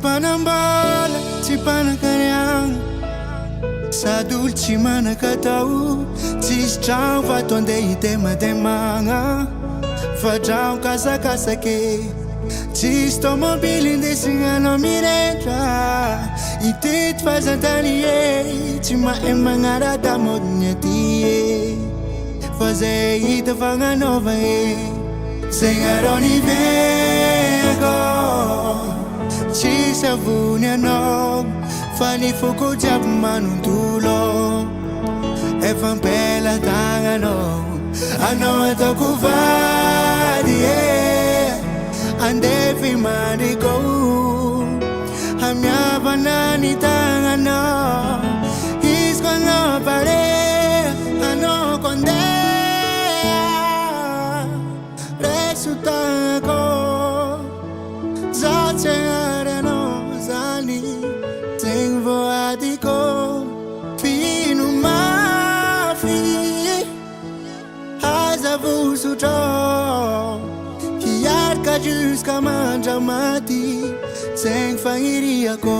panambala, tsy panan-kariagna. Sady olo tsy manan-katao, tsisy tragno fa to andeha hidemademagna. Fa tragno kasakasake, tsisy tômôbily indesignanao mirendra. Itety fazantany tsy mahay magnaraka modiny aty fa zay hita fagnanaova zegny arô niveko. Tsy savony anao fa ny foko jiaby manontolo. Efa ampela-tagnanao, anao ataoko vady andefi mandriko. Amiavana ny tagnanao, izy ko anao pare, anao kondeha. Reso tagnako, za tsy agnary anao zany, zegny voadiko. Fino mafy, aza vosotrô, hiaraka jusqu'à mandramaty, zegny fagniriako.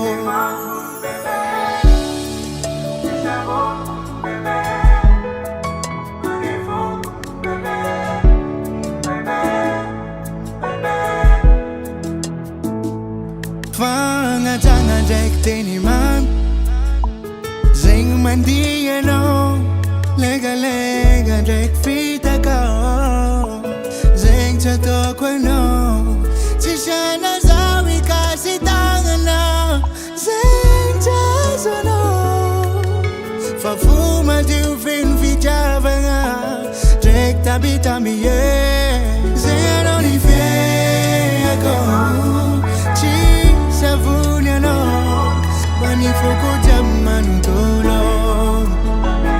Fagnajagna ndraiky teny mamy, zegny mandia anao. Legalega ndraiky fitaka, zegny tsy ataoko anao. Tsy sana zaho ikasy tagnanao, zegny tsy azo anao. Fa fo madio feno fitiavagna, ndraiky tabitamby zegny anao niveko. Tsy savony anao, fa ny foko jiaby manontolo.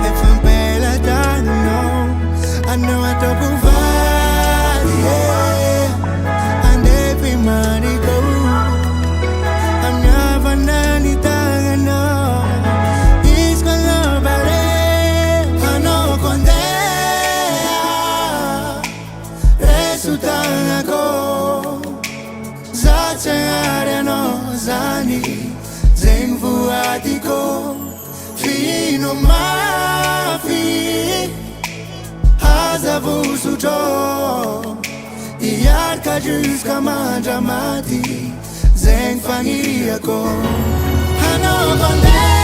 Efa ampela-tagnanao, anao ataoko vady andefi mandriko. Amiavana ny tagnanao, izy ko anao pare, anao kondeha. Reso tagnako, za tsy agnary anao zany, zegny voadiko. Fino mafy, aza vosotrô, hiaraka jusqu'à mandramaty, zegny fagniriako. Anao kondeha.